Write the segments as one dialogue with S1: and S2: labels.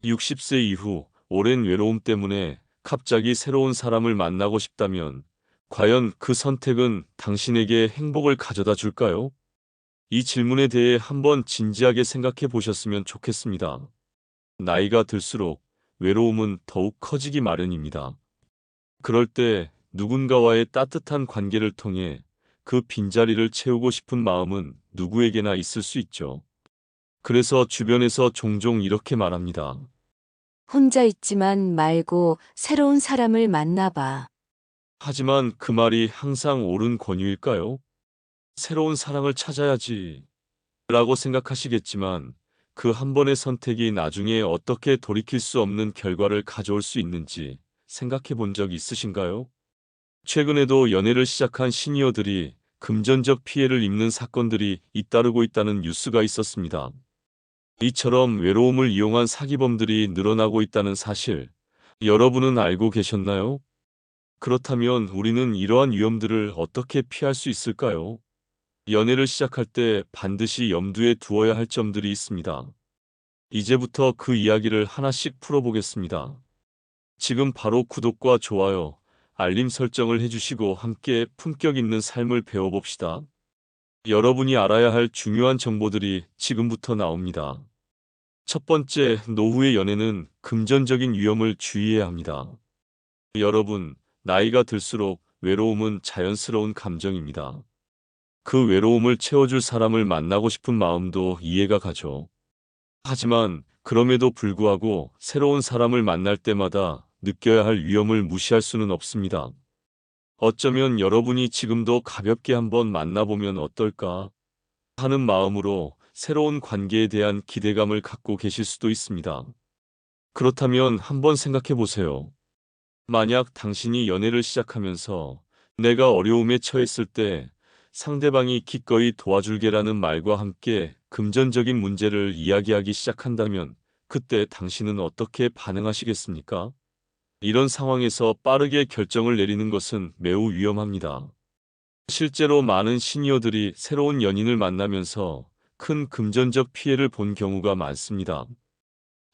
S1: 60세 이후 오랜 외로움 때문에 갑자기 새로운 사람을 만나고 싶다면 과연 그 선택은 당신에게 행복을 가져다 줄까요? 이 질문에 대해 한번 진지하게 생각해 보셨으면 좋겠습니다. 나이가 들수록 외로움은 더욱 커지기 마련입니다. 그럴 때 누군가와의 따뜻한 관계를 통해 그 빈자리를 채우고 싶은 마음은 누구에게나 있을 수 있죠. 그래서 주변에서 종종 이렇게 말합니다.
S2: 혼자 있지만 말고 새로운 사람을 만나봐.
S1: 하지만 그 말이 항상 옳은 권유일까요? 새로운 사랑을 찾아야지 라고 생각하시겠지만 그 한 번의 선택이 나중에 어떻게 돌이킬 수 없는 결과를 가져올 수 있는지 생각해 본 적 있으신가요? 최근에도 연애를 시작한 시니어들이 금전적 피해를 입는 사건들이 잇따르고 있다는 뉴스가 있었습니다. 이처럼 외로움을 이용한 사기범들이 늘어나고 있다는 사실, 여러분은 알고 계셨나요? 그렇다면 우리는 이러한 위험들을 어떻게 피할 수 있을까요? 연애를 시작할 때 반드시 염두에 두어야 할 점들이 있습니다. 이제부터 그 이야기를 하나씩 풀어보겠습니다. 지금 바로 구독과 좋아요, 알림 설정을 해주시고 함께 품격 있는 삶을 배워봅시다. 여러분이 알아야 할 중요한 정보들이 지금부터 나옵니다. 첫 번째, 노후의 연애는 금전적인 위험을 주의해야 합니다. 여러분, 나이가 들수록 외로움은 자연스러운 감정입니다. 그 외로움을 채워줄 사람을 만나고 싶은 마음도 이해가 가죠. 하지만 그럼에도 불구하고 새로운 사람을 만날 때마다 느껴야 할 위험을 무시할 수는 없습니다. 어쩌면 여러분이 지금도 가볍게 한번 만나보면 어떨까 하는 마음으로 새로운 관계에 대한 기대감을 갖고 계실 수도 있습니다. 그렇다면 한번 생각해 보세요. 만약 당신이 연애를 시작하면서 내가 어려움에 처했을 때 상대방이 기꺼이 도와줄게라는 말과 함께 금전적인 문제를 이야기하기 시작한다면 그때 당신은 어떻게 반응하시겠습니까? 이런 상황에서 빠르게 결정을 내리는 것은 매우 위험합니다. 실제로 많은 시니어들이 새로운 연인을 만나면서 큰 금전적 피해를 본 경우가 많습니다.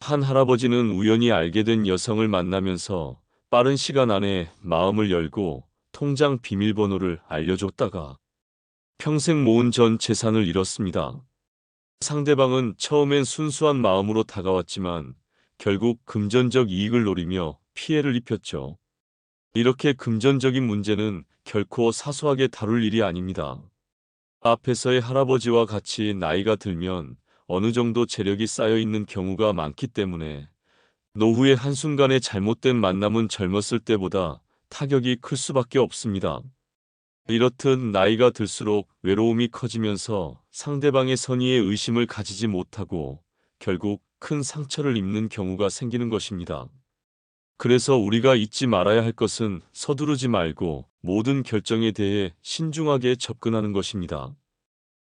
S1: 한 할아버지는 우연히 알게 된 여성을 만나면서 빠른 시간 안에 마음을 열고 통장 비밀번호를 알려줬다가 평생 모은 전 재산을 잃었습니다. 상대방은 처음엔 순수한 마음으로 다가왔지만 결국 금전적 이익을 노리며 피해를 입혔죠. 이렇게 금전적인 문제는 결코 사소하게 다룰 일이 아닙니다. 앞에서의 할아버지와 같이 나이가 들면 어느 정도 재력이 쌓여 있는 경우가 많기 때문에 노후의 한순간의 잘못된 만남은 젊었을 때보다 타격이 클 수밖에 없습니다. 이렇듯 나이가 들수록 외로움이 커지면서 상대방의 선의에 의심을 가지지 못하고 결국 큰 상처를 입는 경우가 생기는 것입니다. 그래서 우리가 잊지 말아야 할 것은 서두르지 말고 모든 결정에 대해 신중하게 접근하는 것입니다.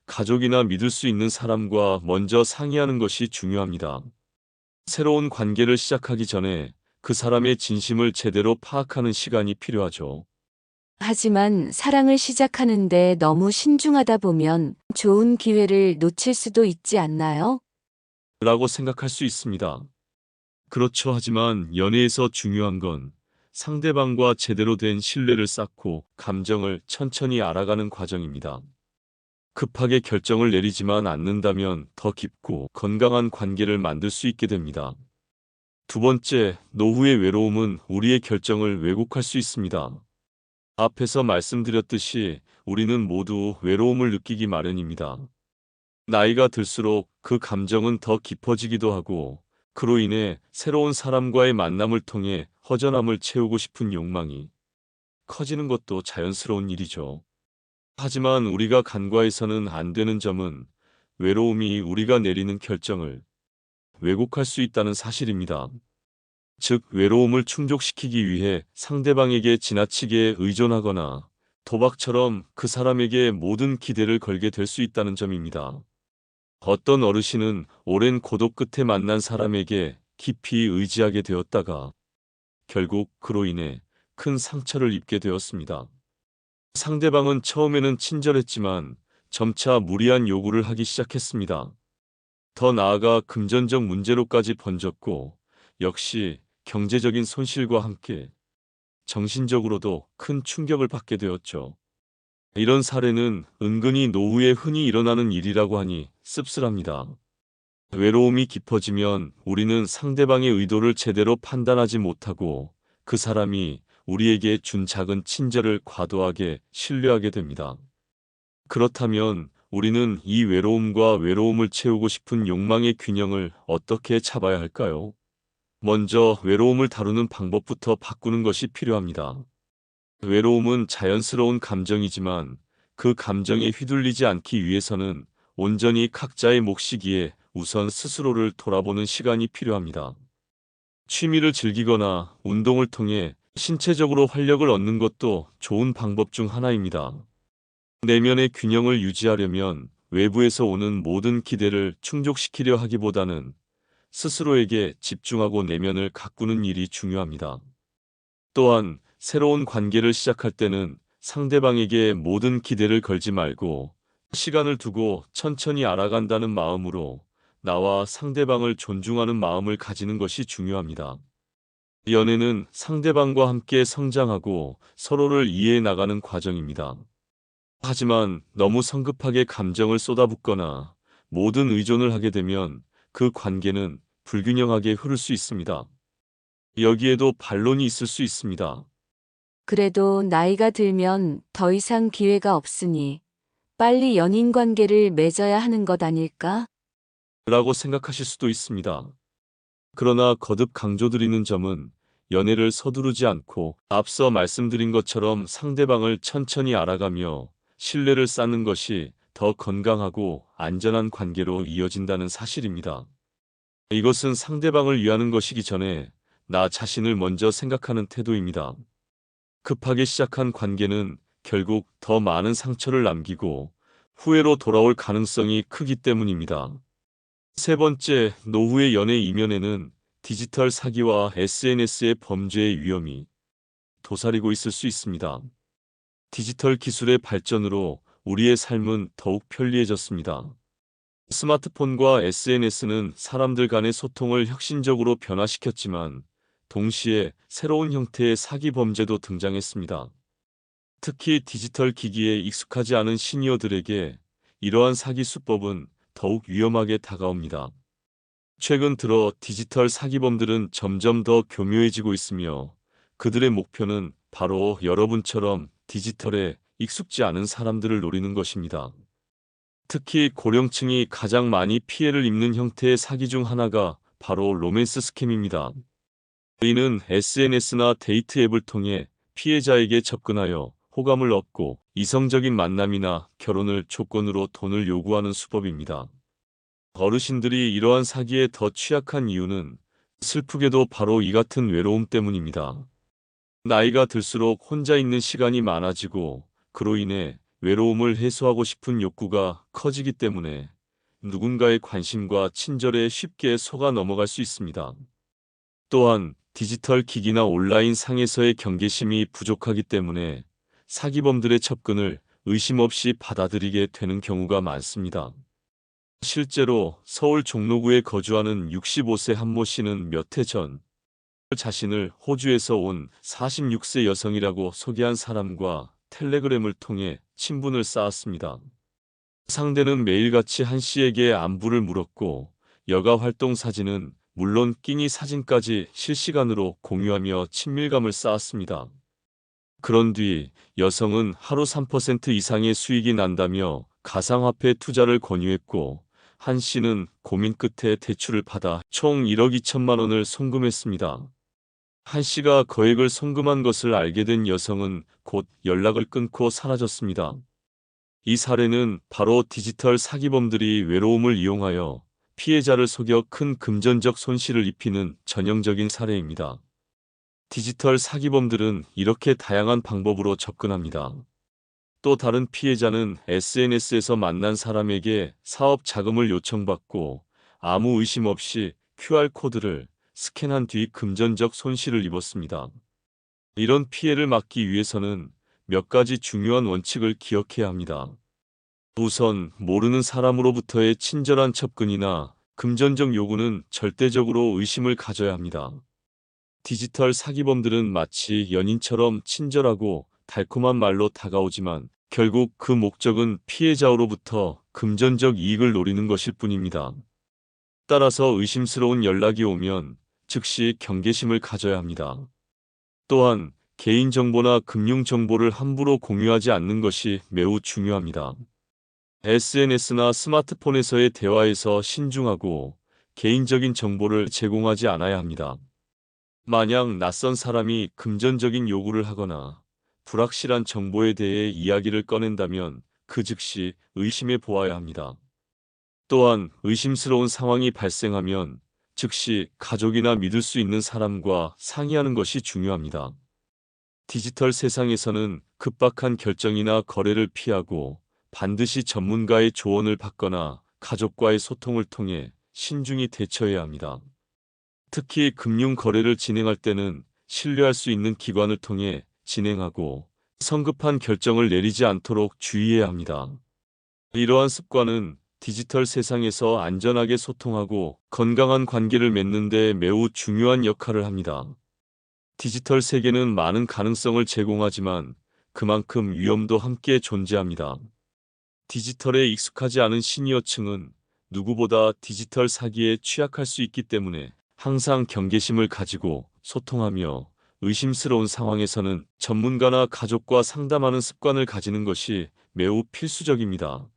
S1: 가족이나 믿을 수 있는 사람과 먼저 상의하는 것이 중요합니다. 새로운 관계를 시작하기 전에 그 사람의 진심을 제대로 파악하는 시간이 필요하죠.
S2: 하지만 사랑을 시작하는데 너무 신중하다 보면 좋은 기회를 놓칠 수도 있지 않나요?
S1: 라고 생각할 수 있습니다. 그렇죠. 하지만 연애에서 중요한 건 상대방과 제대로 된 신뢰를 쌓고 감정을 천천히 알아가는 과정입니다. 급하게 결정을 내리지만 않는다면 더 깊고 건강한 관계를 만들 수 있게 됩니다. 두 번째, 노후의 외로움은 우리의 결정을 왜곡할 수 있습니다. 앞에서 말씀드렸듯이 우리는 모두 외로움을 느끼기 마련입니다. 나이가 들수록 그 감정은 더 깊어지기도 하고 그로 인해 새로운 사람과의 만남을 통해 허전함을 채우고 싶은 욕망이 커지는 것도 자연스러운 일이죠. 하지만 우리가 간과해서는 안 되는 점은 외로움이 우리가 내리는 결정을 왜곡할 수 있다는 사실입니다. 즉, 외로움을 충족시키기 위해 상대방에게 지나치게 의존하거나 도박처럼 그 사람에게 모든 기대를 걸게 될 수 있다는 점입니다. 어떤 어르신은 오랜 고독 끝에 만난 사람에게 깊이 의지하게 되었다가 결국 그로 인해 큰 상처를 입게 되었습니다. 상대방은 처음에는 친절했지만 점차 무리한 요구를 하기 시작했습니다. 더 나아가 금전적 문제로까지 번졌고 역시 경제적인 손실과 함께 정신적으로도 큰 충격을 받게 되었죠. 이런 사례는 은근히 노후에 흔히 일어나는 일이라고 하니 씁쓸합니다. 외로움이 깊어지면 우리는 상대방의 의도를 제대로 판단하지 못하고 그 사람이 우리에게 준 작은 친절을 과도하게 신뢰하게 됩니다. 그렇다면 우리는 이 외로움과 외로움을 채우고 싶은 욕망의 균형을 어떻게 잡아야 할까요? 먼저 외로움을 다루는 방법부터 바꾸는 것이 필요합니다. 외로움은 자연스러운 감정이지만 그 감정에 휘둘리지 않기 위해서는 온전히 각자의 몫이기에 우선 스스로를 돌아보는 시간이 필요합니다. 취미를 즐기거나 운동을 통해 신체적으로 활력을 얻는 것도 좋은 방법 중 하나입니다. 내면의 균형을 유지하려면 외부에서 오는 모든 기대를 충족시키려 하기보다는 스스로에게 집중하고 내면을 가꾸는 일이 중요합니다. 또한 새로운 관계를 시작할 때는 상대방에게 모든 기대를 걸지 말고 시간을 두고 천천히 알아간다는 마음으로 나와 상대방을 존중하는 마음을 가지는 것이 중요합니다. 연애는 상대방과 함께 성장하고 서로를 이해해 나가는 과정입니다. 하지만 너무 성급하게 감정을 쏟아붓거나 모든 의존을 하게 되면 그 관계는 불균형하게 흐를 수 있습니다. 여기에도 반론이 있을 수 있습니다.
S2: 그래도 나이가 들면 더 이상 기회가 없으니 빨리 연인 관계를 맺어야 하는 것 아닐까?
S1: 라고 생각하실 수도 있습니다. 그러나 거듭 강조드리는 점은 연애를 서두르지 않고 앞서 말씀드린 것처럼 상대방을 천천히 알아가며 신뢰를 쌓는 것이 더 건강하고 안전한 관계로 이어진다는 사실입니다. 이것은 상대방을 위하는 것이기 전에 나 자신을 먼저 생각하는 태도입니다. 급하게 시작한 관계는 결국 더 많은 상처를 남기고 후회로 돌아올 가능성이 크기 때문입니다. 세 번째, 노후의 연애 이면에는 디지털 사기와 SNS의 범죄의 위험이 도사리고 있을 수 있습니다. 디지털 기술의 발전으로 우리의 삶은 더욱 편리해졌습니다. 스마트폰과 SNS는 사람들 간의 소통을 혁신적으로 변화시켰지만 동시에 새로운 형태의 사기 범죄도 등장했습니다. 특히 디지털 기기에 익숙하지 않은 시니어들에게 이러한 사기 수법은 더욱 위험하게 다가옵니다. 최근 들어 디지털 사기범들은 점점 더 교묘해지고 있으며 그들의 목표는 바로 여러분처럼 디지털에 익숙지 않은 사람들을 노리는 것입니다. 특히 고령층이 가장 많이 피해를 입는 형태의 사기 중 하나가 바로 로맨스 스캠입니다. 이는 SNS나 데이트 앱을 통해 피해자에게 접근하여 호감을 얻고 이성적인 만남이나 결혼을 조건으로 돈을 요구하는 수법입니다. 어르신들이 이러한 사기에 더 취약한 이유는 슬프게도 바로 이 같은 외로움 때문입니다. 나이가 들수록 혼자 있는 시간이 많아지고 그로 인해 외로움을 해소하고 싶은 욕구가 커지기 때문에 누군가의 관심과 친절에 쉽게 속아 넘어갈 수 있습니다. 또한 디지털 기기나 온라인 상에서의 경계심이 부족하기 때문에 사기범들의 접근을 의심 없이 받아들이게 되는 경우가 많습니다. 실제로 서울 종로구에 거주하는 65세 한모 씨는 몇 해 전 자신을 호주에서 온 46세 여성이라고 소개한 사람과 텔레그램을 통해 친분을 쌓았습니다. 상대는 매일같이 한 씨에게 안부를 물었고 여가 활동 사진은 물론 끼니 사진까지 실시간으로 공유하며 친밀감을 쌓았습니다. 그런 뒤 여성은 하루 3% 이상의 수익이 난다며 가상화폐 투자를 권유했고 한 씨는 고민 끝에 대출을 받아 총 1억 2천만 원을 송금했습니다. 한 씨가 거액을 송금한 것을 알게 된 여성은 곧 연락을 끊고 사라졌습니다. 이 사례는 바로 디지털 사기범들이 외로움을 이용하여 피해자를 속여 큰 금전적 손실을 입히는 전형적인 사례입니다. 디지털 사기범들은 이렇게 다양한 방법으로 접근합니다. 또 다른 피해자는 SNS에서 만난 사람에게 사업 자금을 요청받고 아무 의심 없이 QR코드를 스캔한 뒤 금전적 손실을 입었습니다. 이런 피해를 막기 위해서는 몇 가지 중요한 원칙을 기억해야 합니다. 우선 모르는 사람으로부터의 친절한 접근이나 금전적 요구는 절대적으로 의심을 가져야 합니다. 디지털 사기범들은 마치 연인처럼 친절하고 달콤한 말로 다가오지만 결국 그 목적은 피해자로부터 금전적 이익을 노리는 것일 뿐입니다. 따라서 의심스러운 연락이 오면 즉시 경계심을 가져야 합니다. 또한 개인정보나 금융정보를 함부로 공유하지 않는 것이 매우 중요합니다. SNS나 스마트폰에서의 대화에서 신중하고 개인적인 정보를 제공하지 않아야 합니다. 만약 낯선 사람이 금전적인 요구를 하거나 불확실한 정보에 대해 이야기를 꺼낸다면 그 즉시 의심해 보아야 합니다. 또한 의심스러운 상황이 발생하면 즉시 가족이나 믿을 수 있는 사람과 상의하는 것이 중요합니다. 디지털 세상에서는 급박한 결정이나 거래를 피하고 반드시 전문가의 조언을 받거나 가족과의 소통을 통해 신중히 대처해야 합니다. 특히 금융 거래를 진행할 때는 신뢰할 수 있는 기관을 통해 진행하고 성급한 결정을 내리지 않도록 주의해야 합니다. 이러한 습관은 디지털 세상에서 안전하게 소통하고 건강한 관계를 맺는 데 매우 중요한 역할을 합니다. 디지털 세계는 많은 가능성을 제공하지만 그만큼 위험도 함께 존재합니다. 디지털에 익숙하지 않은 시니어층은 누구보다 디지털 사기에 취약할 수 있기 때문에 항상 경계심을 가지고 소통하며 의심스러운 상황에서는 전문가나 가족과 상담하는 습관을 가지는 것이 매우 필수적입니다.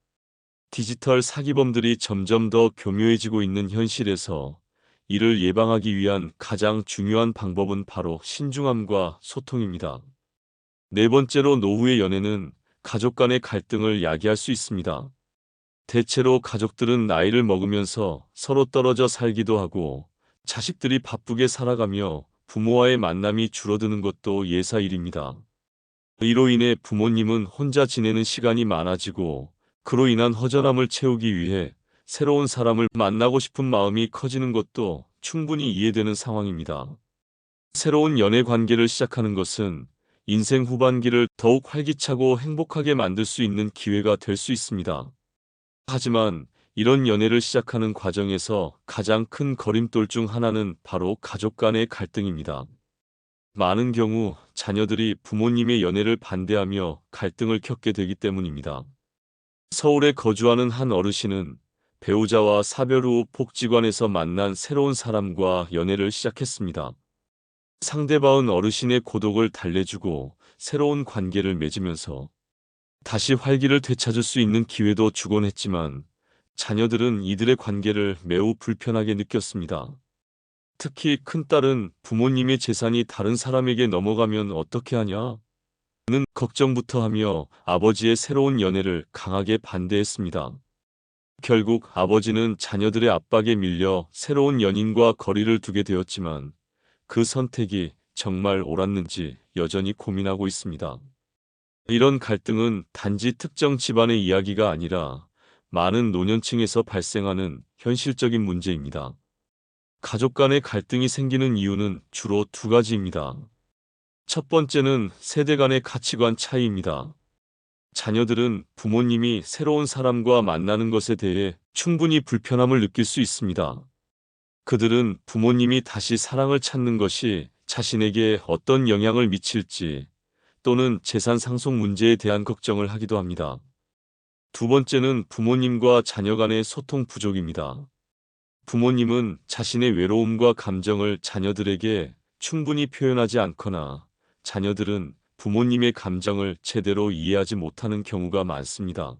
S1: 디지털 사기범들이 점점 더 교묘해지고 있는 현실에서 이를 예방하기 위한 가장 중요한 방법은 바로 신중함과 소통입니다. 네 번째로 노후의 연애는 가족 간의 갈등을 야기할 수 있습니다. 대체로 가족들은 나이를 먹으면서 서로 떨어져 살기도 하고 자식들이 바쁘게 살아가며 부모와의 만남이 줄어드는 것도 예사일입니다. 이로 인해 부모님은 혼자 지내는 시간이 많아지고 그로 인한 허전함을 채우기 위해 새로운 사람을 만나고 싶은 마음이 커지는 것도 충분히 이해되는 상황입니다. 새로운 연애 관계를 시작하는 것은 인생 후반기를 더욱 활기차고 행복하게 만들 수 있는 기회가 될 수 있습니다. 하지만 이런 연애를 시작하는 과정에서 가장 큰 거림돌 중 하나는 바로 가족 간의 갈등입니다. 많은 경우 자녀들이 부모님의 연애를 반대하며 갈등을 겪게 되기 때문입니다. 서울에 거주하는 한 어르신은 배우자와 사별 후 복지관에서 만난 새로운 사람과 연애를 시작했습니다. 상대방은 어르신의 고독을 달래주고 새로운 관계를 맺으면서 다시 활기를 되찾을 수 있는 기회도 주곤 했지만 자녀들은 이들의 관계를 매우 불편하게 느꼈습니다. 특히 큰딸은 부모님의 재산이 다른 사람에게 넘어가면 어떻게 하냐? 는 걱정부터 하며 아버지의 새로운 연애를 강하게 반대했습니다. 결국 아버지는 자녀들의 압박에 밀려 새로운 연인과 거리를 두게 되었지만 그 선택이 정말 옳았는지 여전히 고민하고 있습니다. 이런 갈등은 단지 특정 집안의 이야기가 아니라 많은 노년층에서 발생하는 현실적인 문제입니다. 가족 간의 갈등이 생기는 이유는 주로 두 가지입니다. 첫 번째는 세대 간의 가치관 차이입니다. 자녀들은 부모님이 새로운 사람과 만나는 것에 대해 충분히 불편함을 느낄 수 있습니다. 그들은 부모님이 다시 사랑을 찾는 것이 자신에게 어떤 영향을 미칠지 또는 재산 상속 문제에 대한 걱정을 하기도 합니다. 두 번째는 부모님과 자녀 간의 소통 부족입니다. 부모님은 자신의 외로움과 감정을 자녀들에게 충분히 표현하지 않거나 자녀들은 부모님의 감정을 제대로 이해하지 못하는 경우가 많습니다.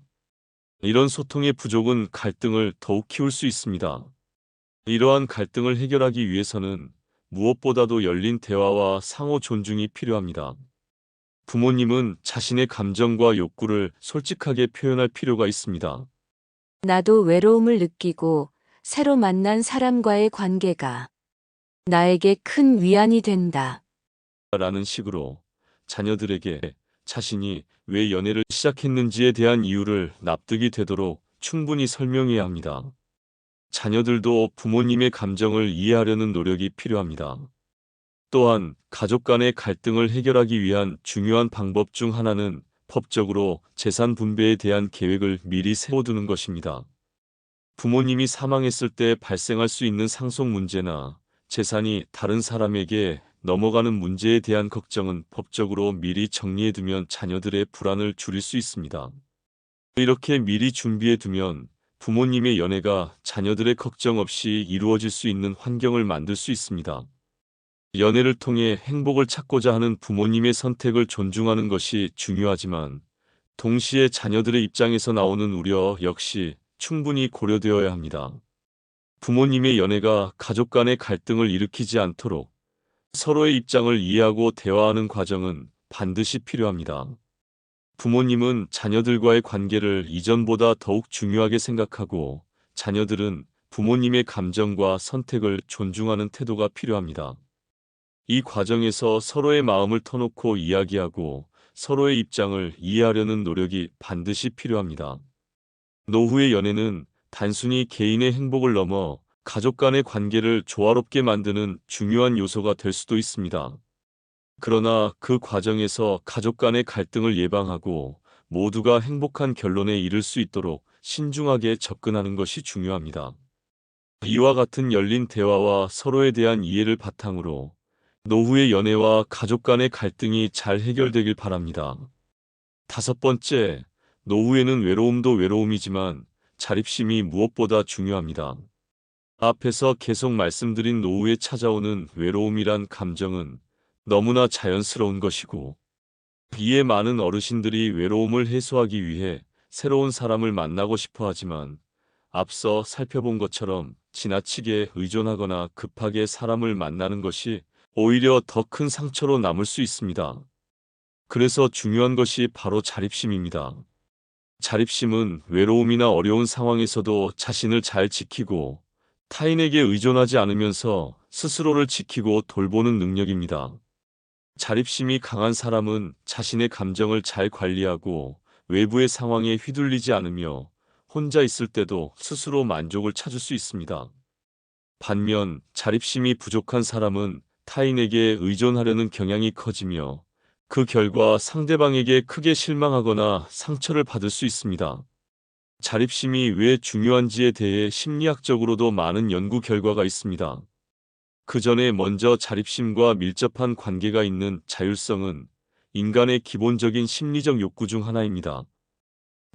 S1: 이런 소통의 부족은 갈등을 더욱 키울 수 있습니다. 이러한 갈등을 해결하기 위해서는 무엇보다도 열린 대화와 상호 존중이 필요합니다. 부모님은 자신의 감정과 욕구를 솔직하게 표현할 필요가 있습니다.
S2: 나도 외로움을 느끼고 새로 만난 사람과의 관계가 나에게 큰 위안이 된다.
S1: 라는 식으로 자녀들에게 자신이 왜 연애를 시작했는지에 대한 이유를 납득이 되도록 충분히 설명해야 합니다. 자녀들도 부모님의 감정을 이해하려는 노력이 필요합니다. 또한 가족 간의 갈등을 해결하기 위한 중요한 방법 중 하나는 법적으로 재산 분배에 대한 계획을 미리 세워두는 것입니다. 부모님이 사망했을 때 발생할 수 있는 상속 문제나 재산이 다른 사람에게 넘어가는 문제에 대한 걱정은 법적으로 미리 정리해두면 자녀들의 불안을 줄일 수 있습니다. 이렇게 미리 준비해두면 부모님의 연애가 자녀들의 걱정 없이 이루어질 수 있는 환경을 만들 수 있습니다. 연애를 통해 행복을 찾고자 하는 부모님의 선택을 존중하는 것이 중요하지만 동시에 자녀들의 입장에서 나오는 우려 역시 충분히 고려되어야 합니다. 부모님의 연애가 가족 간의 갈등을 일으키지 않도록 서로의 입장을 이해하고 대화하는 과정은 반드시 필요합니다. 부모님은 자녀들과의 관계를 이전보다 더욱 중요하게 생각하고 자녀들은 부모님의 감정과 선택을 존중하는 태도가 필요합니다. 이 과정에서 서로의 마음을 터놓고 이야기하고 서로의 입장을 이해하려는 노력이 반드시 필요합니다. 노후의 연애는 단순히 개인의 행복을 넘어 가족 간의 관계를 조화롭게 만드는 중요한 요소가 될 수도 있습니다. 그러나 그 과정에서 가족 간의 갈등을 예방하고 모두가 행복한 결론에 이를 수 있도록 신중하게 접근하는 것이 중요합니다. 이와 같은 열린 대화와 서로에 대한 이해를 바탕으로 노후의 연애와 가족 간의 갈등이 잘 해결되길 바랍니다. 5번째, 노후에는 외로움도 외로움이지만 자립심이 무엇보다 중요합니다. 앞에서 계속 말씀드린 노후에 찾아오는 외로움이란 감정은 너무나 자연스러운 것이고, 이에 많은 어르신들이 외로움을 해소하기 위해 새로운 사람을 만나고 싶어 하지만, 앞서 살펴본 것처럼 지나치게 의존하거나 급하게 사람을 만나는 것이 오히려 더 큰 상처로 남을 수 있습니다. 그래서 중요한 것이 바로 자립심입니다. 자립심은 외로움이나 어려운 상황에서도 자신을 잘 지키고 타인에게 의존하지 않으면서 스스로를 지키고 돌보는 능력입니다. 자립심이 강한 사람은 자신의 감정을 잘 관리하고 외부의 상황에 휘둘리지 않으며 혼자 있을 때도 스스로 만족을 찾을 수 있습니다. 반면 자립심이 부족한 사람은 타인에게 의존하려는 경향이 커지며 그 결과 상대방에게 크게 실망하거나 상처를 받을 수 있습니다. 자립심이 왜 중요한지에 대해 심리학적으로도 많은 연구 결과가 있습니다. 그 전에 먼저 자립심과 밀접한 관계가 있는 자율성은 인간의 기본적인 심리적 욕구 중 하나입니다.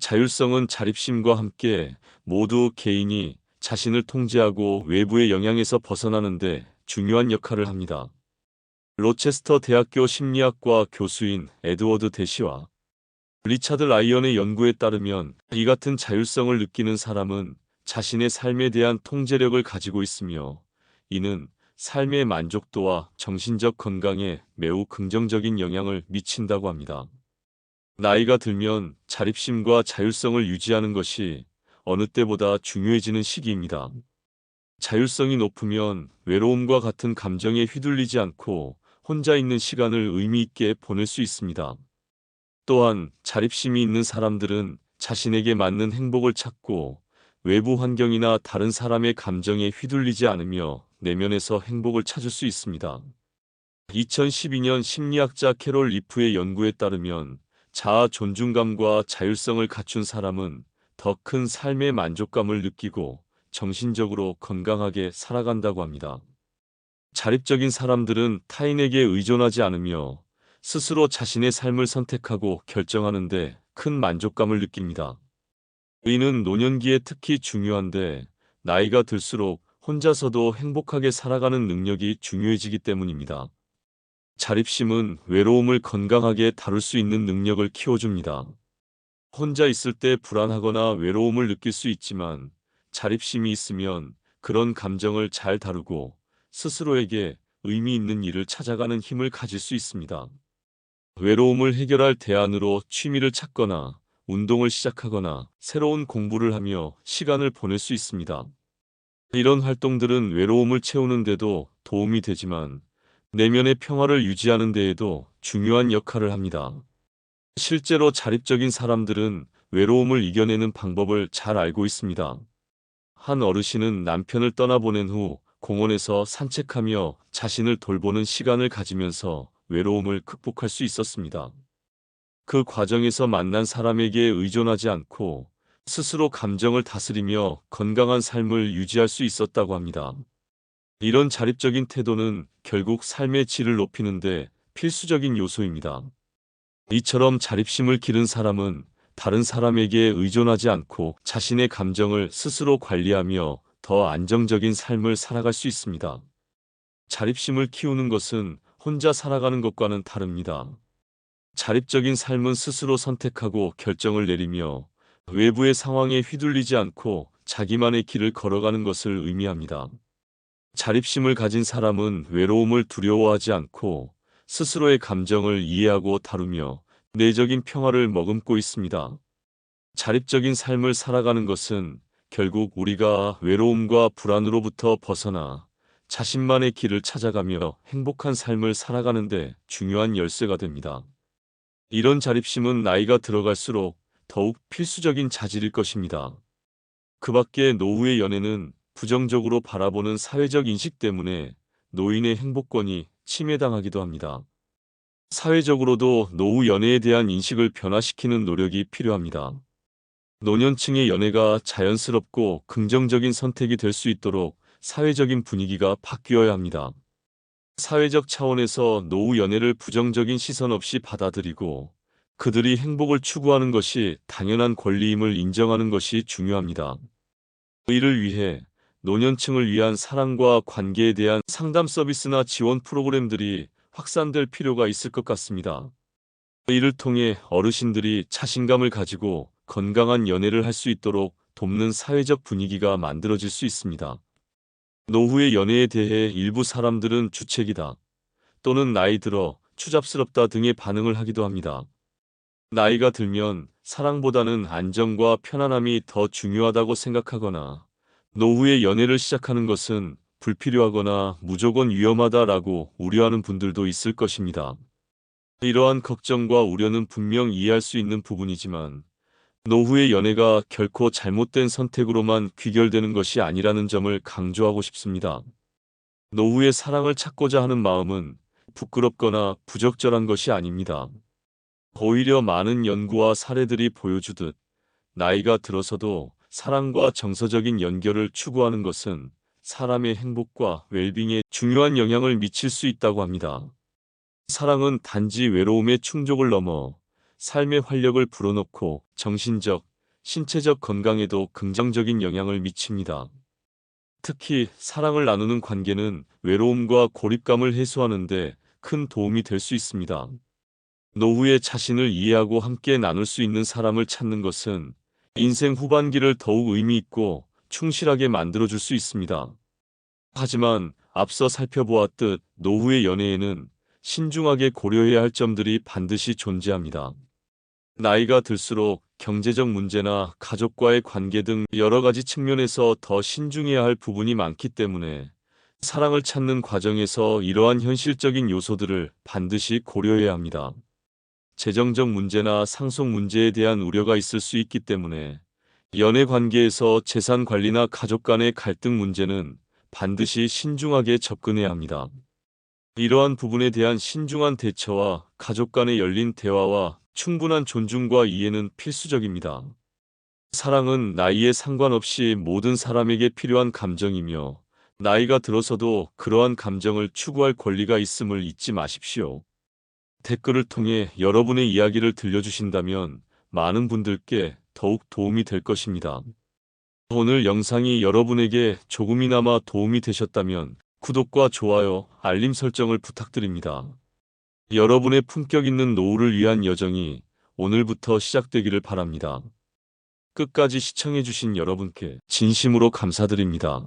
S1: 자율성은 자립심과 함께 모두 개인이 자신을 통제하고 외부의 영향에서 벗어나는데 중요한 역할을 합니다. 로체스터 대학교 심리학과 교수인 에드워드 대시와 리차드 라이언의 연구에 따르면 이 같은 자율성을 느끼는 사람은 자신의 삶에 대한 통제력을 가지고 있으며 이는 삶의 만족도와 정신적 건강에 매우 긍정적인 영향을 미친다고 합니다. 나이가 들면 자립심과 자율성을 유지하는 것이 어느 때보다 중요해지는 시기입니다. 자율성이 높으면 외로움과 같은 감정에 휘둘리지 않고 혼자 있는 시간을 의미 있게 보낼 수 있습니다. 또한 자립심이 있는 사람들은 자신에게 맞는 행복을 찾고 외부 환경이나 다른 사람의 감정에 휘둘리지 않으며 내면에서 행복을 찾을 수 있습니다. 2012년 심리학자 캐롤 리프의 연구에 따르면 자아 존중감과 자율성을 갖춘 사람은 더 큰 삶의 만족감을 느끼고 정신적으로 건강하게 살아간다고 합니다. 자립적인 사람들은 타인에게 의존하지 않으며 스스로 자신의 삶을 선택하고 결정하는데 큰 만족감을 느낍니다. 의는 노년기에 특히 중요한데 나이가 들수록 혼자서도 행복하게 살아가는 능력이 중요해지기 때문입니다. 자립심은 외로움을 건강하게 다룰 수 있는 능력을 키워줍니다. 혼자 있을 때 불안하거나 외로움을 느낄 수 있지만 자립심이 있으면 그런 감정을 잘 다루고 스스로에게 의미 있는 일을 찾아가는 힘을 가질 수 있습니다. 외로움을 해결할 대안으로 취미를 찾거나 운동을 시작하거나 새로운 공부를 하며 시간을 보낼 수 있습니다. 이런 활동들은 외로움을 채우는 데도 도움이 되지만 내면의 평화를 유지하는 데에도 중요한 역할을 합니다. 실제로 자립적인 사람들은 외로움을 이겨내는 방법을 잘 알고 있습니다. 한 어르신은 남편을 떠나보낸 후 공원에서 산책하며 자신을 돌보는 시간을 가지면서 외로움을 극복할 수 있었습니다. 그 과정에서 만난 사람에게 의존하지 않고 스스로 감정을 다스리며 건강한 삶을 유지할 수 있었다고 합니다. 이런 자립적인 태도는 결국 삶의 질을 높이는데 필수적인 요소입니다. 이처럼 자립심을 기른 사람은 다른 사람에게 의존하지 않고 자신의 감정을 스스로 관리하며 더 안정적인 삶을 살아갈 수 있습니다. 자립심을 키우는 것은 혼자 살아가는 것과는 다릅니다. 자립적인 삶은 스스로 선택하고 결정을 내리며 외부의 상황에 휘둘리지 않고 자기만의 길을 걸어가는 것을 의미합니다. 자립심을 가진 사람은 외로움을 두려워하지 않고 스스로의 감정을 이해하고 다루며 내적인 평화를 머금고 있습니다. 자립적인 삶을 살아가는 것은 결국 우리가 외로움과 불안으로부터 벗어나 자신만의 길을 찾아가며 행복한 삶을 살아가는 데 중요한 열쇠가 됩니다. 이런 자립심은 나이가 들어갈수록 더욱 필수적인 자질일 것입니다. 그 밖에 노후의 연애는 부정적으로 바라보는 사회적 인식 때문에 노인의 행복권이 침해당하기도 합니다. 사회적으로도 노후 연애에 대한 인식을 변화시키는 노력이 필요합니다. 노년층의 연애가 자연스럽고 긍정적인 선택이 될 수 있도록 사회적인 분위기가 바뀌어야 합니다. 사회적 차원에서 노후 연애를 부정적인 시선 없이 받아들이고 그들이 행복을 추구하는 것이 당연한 권리임을 인정하는 것이 중요합니다. 이를 위해 노년층을 위한 사랑과 관계에 대한 상담 서비스나 지원 프로그램들이 확산될 필요가 있을 것 같습니다. 이를 통해 어르신들이 자신감을 가지고 건강한 연애를 할 수 있도록 돕는 사회적 분위기가 만들어질 수 있습니다. 노후의 연애에 대해 일부 사람들은 주책이다 또는 나이 들어 추잡스럽다 등의 반응을 하기도 합니다. 나이가 들면 사랑보다는 안정과 편안함이 더 중요하다고 생각하거나 노후의 연애를 시작하는 것은 불필요하거나 무조건 위험하다라고 우려하는 분들도 있을 것입니다. 이러한 걱정과 우려는 분명 이해할 수 있는 부분이지만 노후의 연애가 결코 잘못된 선택으로만 귀결되는 것이 아니라는 점을 강조하고 싶습니다. 노후의 사랑을 찾고자 하는 마음은 부끄럽거나 부적절한 것이 아닙니다. 오히려 많은 연구와 사례들이 보여주듯 나이가 들어서도 사랑과 정서적인 연결을 추구하는 것은 사람의 행복과 웰빙에 중요한 영향을 미칠 수 있다고 합니다. 사랑은 단지 외로움의 충족을 넘어 삶의 활력을 불어넣고 정신적, 신체적 건강에도 긍정적인 영향을 미칩니다. 특히 사랑을 나누는 관계는 외로움과 고립감을 해소하는 데 큰 도움이 될 수 있습니다. 노후에 자신을 이해하고 함께 나눌 수 있는 사람을 찾는 것은 인생 후반기를 더욱 의미 있고 충실하게 만들어줄 수 있습니다. 하지만 앞서 살펴보았듯 노후의 연애에는 신중하게 고려해야 할 점들이 반드시 존재합니다. 나이가 들수록 경제적 문제나 가족과의 관계 등 여러 가지 측면에서 더 신중해야 할 부분이 많기 때문에 사랑을 찾는 과정에서 이러한 현실적인 요소들을 반드시 고려해야 합니다. 재정적 문제나 상속 문제에 대한 우려가 있을 수 있기 때문에 연애 관계에서 재산 관리나 가족 간의 갈등 문제는 반드시 신중하게 접근해야 합니다. 이러한 부분에 대한 신중한 대처와 가족 간의 열린 대화와 충분한 존중과 이해는 필수적입니다. 사랑은 나이에 상관없이 모든 사람에게 필요한 감정이며 나이가 들어서도 그러한 감정을 추구할 권리가 있음을 잊지 마십시오. 댓글을 통해 여러분의 이야기를 들려주신다면 많은 분들께 더욱 도움이 될 것입니다. 오늘 영상이 여러분에게 조금이나마 도움이 되셨다면 구독과 좋아요, 알림 설정을 부탁드립니다. 여러분의 품격 있는 노후를 위한 여정이 오늘부터 시작되기를 바랍니다. 끝까지 시청해주신 여러분께 진심으로 감사드립니다.